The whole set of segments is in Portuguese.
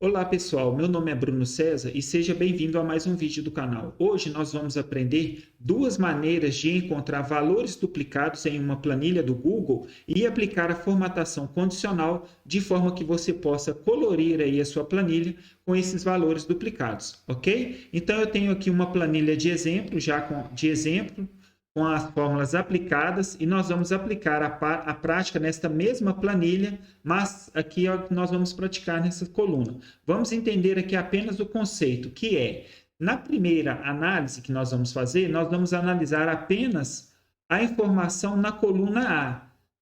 Olá pessoal, meu nome é Bruno César e seja bem-vindo a mais um vídeo do canal. Hoje nós vamos aprender duas maneiras de encontrar valores duplicados em uma planilha do Google e aplicar a formatação condicional de forma que você possa colorir aí a sua planilha com esses valores duplicados, ok? Então eu tenho aqui uma planilha de exemplo, com as fórmulas aplicadas e nós vamos aplicar a prática nesta mesma planilha, mas aqui nós vamos praticar nessa coluna. Vamos entender aqui apenas o conceito, que é, na primeira análise que nós vamos fazer, nós vamos analisar apenas a informação na coluna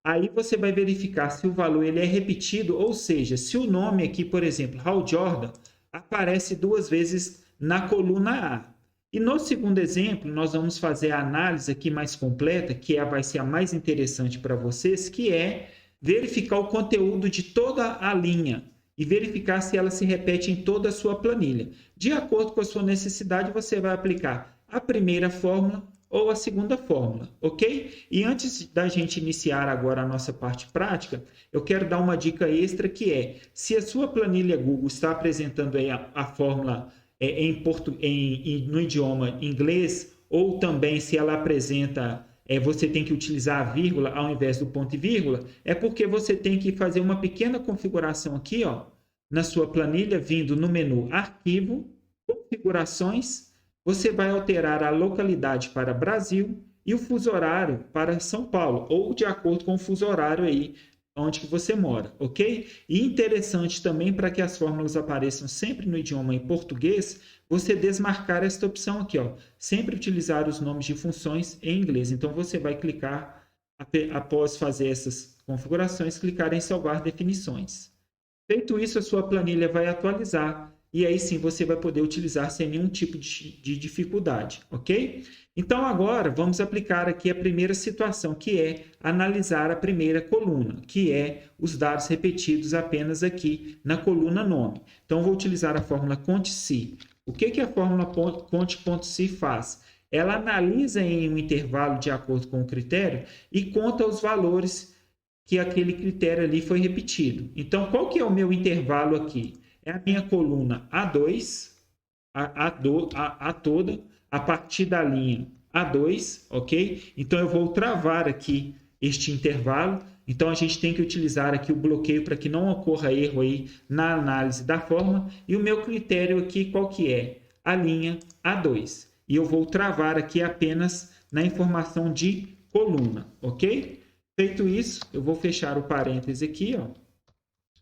A. Aí você vai verificar se o valor ele é repetido, ou seja, se o nome aqui, por exemplo, Hal Jordan, aparece duas vezes na coluna A. E no segundo exemplo, nós vamos fazer a análise aqui mais completa, que vai ser a mais interessante para vocês, que é verificar o conteúdo de toda a linha e verificar se ela se repete em toda a sua planilha. De acordo com a sua necessidade, você vai aplicar a primeira fórmula ou a segunda fórmula, ok? E antes da gente iniciar agora a nossa parte prática, eu quero dar uma dica extra que é, se a sua planilha Google está apresentando aí a fórmula no idioma inglês, ou também se ela apresenta, você tem que utilizar a vírgula ao invés do ponto e vírgula, é porque você tem que fazer uma pequena configuração aqui, ó, na sua planilha, vindo no menu Arquivo, Configurações, você vai alterar a localidade para Brasil e o fuso horário para São Paulo, ou de acordo com o fuso horário aí onde que você mora, ok? E interessante também, para que as fórmulas apareçam sempre no idioma em português, você desmarcar esta opção aqui, ó, sempre utilizar os nomes de funções em inglês. Então, você vai clicar, após fazer essas configurações, clicar em salvar definições. Feito isso, a sua planilha vai atualizar e aí sim você vai poder utilizar sem nenhum tipo de dificuldade, ok? Então agora vamos aplicar aqui a primeira situação, que é analisar a primeira coluna, que é os dados repetidos apenas aqui na coluna nome. Então vou utilizar a fórmula CONT-SI. O que a fórmula CONT.SI faz? Ela analisa em um intervalo de acordo com o critério e conta os valores que aquele critério ali foi repetido. Então qual que é o meu intervalo aqui? É a minha coluna A2, a toda, a partir da linha A2, ok? Então, eu vou travar aqui este intervalo. Então, a gente tem que utilizar aqui o bloqueio para que não ocorra erro aí na análise da fórmula. E o meu critério aqui, qual que é? A linha A2. E eu vou travar aqui apenas na informação de coluna, ok? Feito isso, eu vou fechar o parêntese aqui, ó,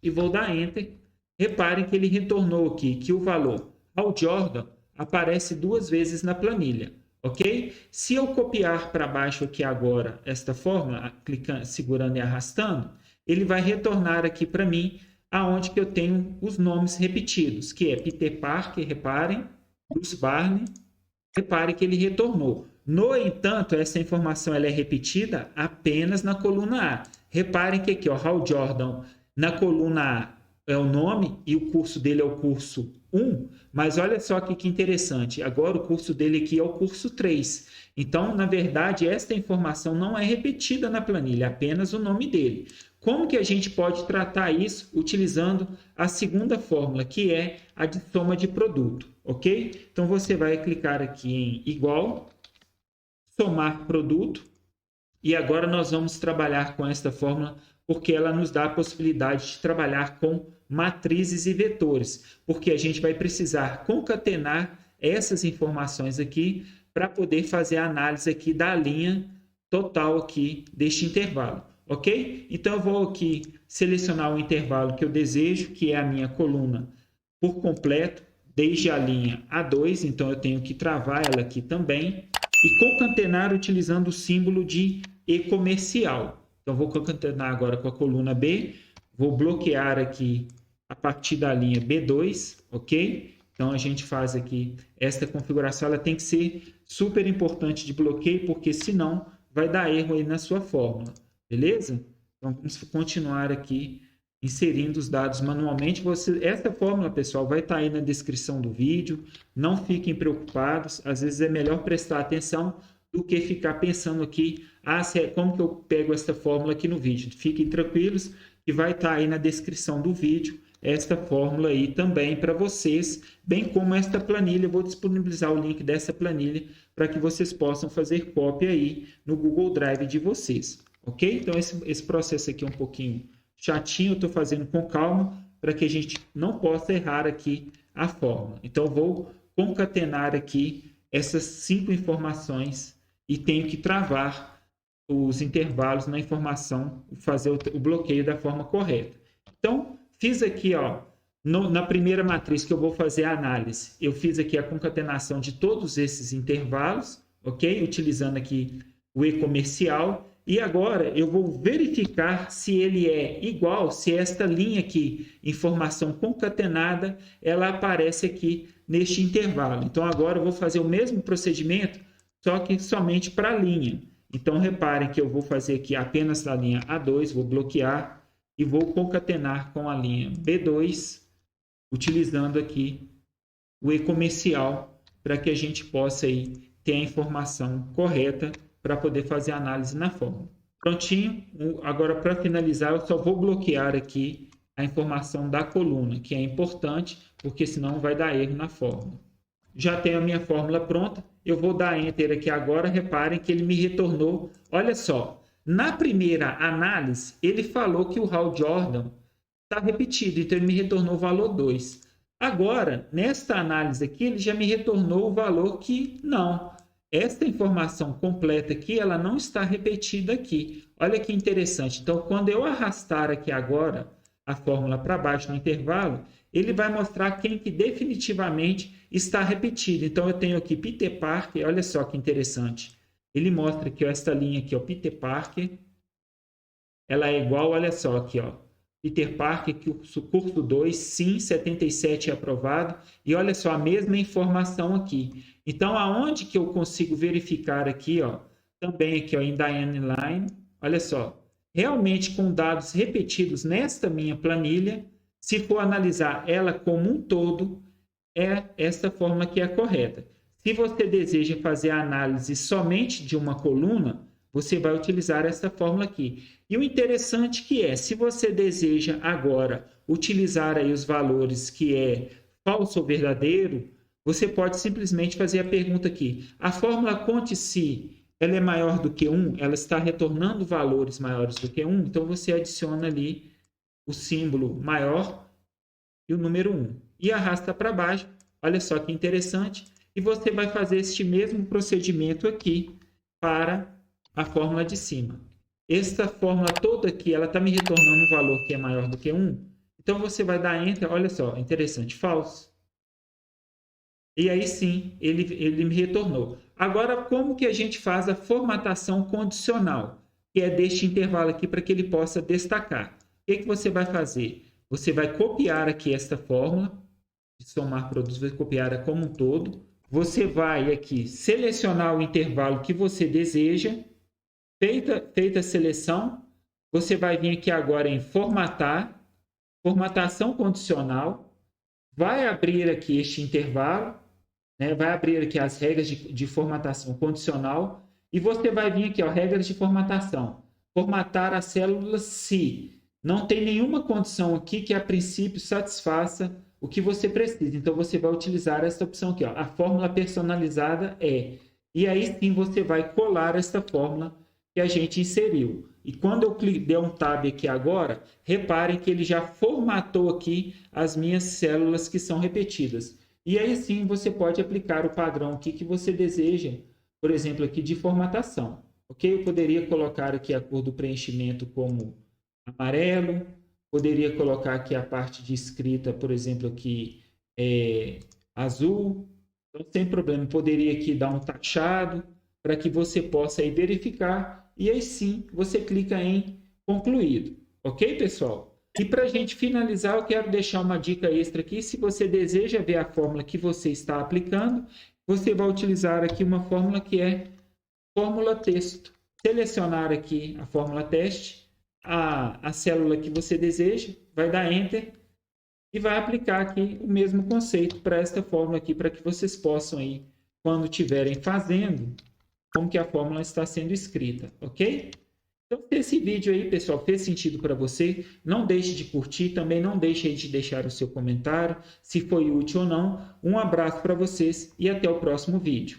e vou dar Enter. Reparem que ele retornou aqui que o valor Hal Jordan aparece duas vezes na planilha, ok? Se eu copiar para baixo aqui agora esta fórmula, clicando, segurando e arrastando, ele vai retornar aqui para mim aonde que eu tenho os nomes repetidos, que é Peter Parker, reparem, Bruce Barney, reparem que ele retornou. No entanto, essa informação ela é repetida apenas na coluna A. Reparem que aqui, ó, Hal Jordan, na coluna A, é o nome e o curso dele é o curso 1, mas olha só que interessante, agora o curso dele aqui é o curso 3. Então, na verdade, esta informação não é repetida na planilha, é apenas o nome dele. Como que a gente pode tratar isso? Utilizando a segunda fórmula, que é a de soma de produto, ok? Então, você vai clicar aqui em igual, somar produto, e agora nós vamos trabalhar com esta fórmula porque ela nos dá a possibilidade de trabalhar com matrizes e vetores, porque a gente vai precisar concatenar essas informações aqui para poder fazer a análise aqui da linha total aqui deste intervalo, ok? Então eu vou aqui selecionar o intervalo que eu desejo, que é a minha coluna por completo, desde a linha A2, então eu tenho que travar ela aqui também, e concatenar utilizando o símbolo de E-comercial. Então, vou concatenar agora com a coluna B, vou bloquear aqui a partir da linha B2, ok? Então, a gente faz aqui esta configuração, ela tem que ser super importante de bloqueio, porque senão vai dar erro aí na sua fórmula, beleza? Então, vamos continuar aqui inserindo os dados manualmente. Essa fórmula, pessoal, vai estar aí na descrição do vídeo, não fiquem preocupados, às vezes é melhor prestar atenção do que ficar pensando aqui, como que eu pego essa fórmula aqui no vídeo. Fiquem tranquilos que vai estar aí na descrição do vídeo esta fórmula aí também para vocês, bem como esta planilha. Eu vou disponibilizar o link dessa planilha para que vocês possam fazer cópia aí no Google Drive de vocês, ok? Então, esse processo aqui é um pouquinho chatinho, eu estou fazendo com calma para que a gente não possa errar aqui a fórmula. Então, eu vou concatenar aqui essas 5 informações e tenho que travar os intervalos na informação, fazer o bloqueio da forma correta. Então, fiz aqui, ó, na primeira matriz que eu vou fazer a análise, eu fiz aqui a concatenação de todos esses intervalos, ok? Utilizando aqui o e-comercial. E agora eu vou verificar se ele é igual, se esta linha aqui, informação concatenada, ela aparece aqui neste intervalo. Então, agora eu vou fazer o mesmo procedimento, só que somente para a linha. Então, reparem que eu vou fazer aqui apenas a linha A2, vou bloquear e vou concatenar com a linha B2, utilizando aqui o e-comercial, para que a gente possa aí ter a informação correta para poder fazer a análise na fórmula. Prontinho. Agora, para finalizar, eu só vou bloquear aqui a informação da coluna, que é importante, porque senão vai dar erro na fórmula. Já tenho a minha fórmula pronta. Eu vou dar Enter aqui agora. Reparem que ele me retornou. Olha só, na primeira análise, ele falou que o Hal Jordan está repetido, então ele me retornou o valor 2. Agora, nesta análise aqui, ele já me retornou o valor que não. Esta informação completa aqui, ela não está repetida aqui. Olha que interessante. Então, quando eu arrastar aqui agora a fórmula para baixo no intervalo, ele vai mostrar quem que definitivamente está repetido. Então, eu tenho aqui Peter Parker. Olha só que interessante. Ele mostra que esta linha aqui, ó, Peter Parker, ela é igual, olha só aqui, ó, Peter Parker, curso 2, sim, 77 é aprovado. E olha só, a mesma informação aqui. Então, aonde que eu consigo verificar aqui, ó, também aqui, ó, em Diane Line, olha só, realmente com dados repetidos nesta minha planilha, se for analisar ela como um todo, é essa forma que é correta. Se você deseja fazer a análise somente de uma coluna, você vai utilizar essa fórmula aqui. E o interessante que é, se você deseja agora utilizar aí os valores que é falso ou verdadeiro, você pode simplesmente fazer a pergunta aqui. A fórmula conte-se, ela é maior do que 1? Ela está retornando valores maiores do que 1? Então, você adiciona ali o símbolo maior e o número 1. E arrasta para baixo. Olha só que interessante. E você vai fazer este mesmo procedimento aqui para a fórmula de cima. Esta fórmula toda aqui, ela está me retornando um valor que é maior do que 1. Então, você vai dar Enter. Olha só, interessante, falso. E aí sim, ele me retornou. Agora, como que a gente faz a formatação condicional? Que é deste intervalo aqui para que ele possa destacar. O que você vai fazer? Você vai copiar aqui esta fórmula, de somar produtos, vai copiar como um todo. Você vai aqui selecionar o intervalo que você deseja. Feita a seleção, você vai vir aqui agora em formatar, formatação condicional, vai abrir aqui este intervalo, né? Vai abrir aqui as regras de formatação condicional e você vai vir aqui, ó, regras de formatação. Formatar as células se não tem nenhuma condição aqui que a princípio satisfaça o que você precisa. Então, você vai utilizar essa opção aqui, ó, a fórmula personalizada é. E aí sim você vai colar essa fórmula que a gente inseriu. E quando eu der um tab aqui agora, reparem que ele já formatou aqui as minhas células que são repetidas. E aí sim você pode aplicar o padrão aqui que você deseja, por exemplo, aqui de formatação. Ok? Eu poderia colocar aqui a cor do preenchimento como amarelo, poderia colocar aqui a parte de escrita, por exemplo, aqui azul. Então, sem problema, poderia aqui dar um tachado para que você possa aí verificar. E aí sim, você clica em concluído. Ok, pessoal? E para a gente finalizar, eu quero deixar uma dica extra aqui. Se você deseja ver a fórmula que você está aplicando, você vai utilizar aqui uma fórmula que é fórmula texto. Selecionar aqui a fórmula teste, a célula que você deseja, vai dar Enter e vai aplicar aqui o mesmo conceito para esta fórmula aqui, para que vocês possam aí, quando estiverem fazendo, como que a fórmula está sendo escrita, ok? Então, se esse vídeo aí, pessoal, fez sentido para você, não deixe de curtir, também não deixe de deixar o seu comentário, se foi útil ou não. Um abraço para vocês e até o próximo vídeo.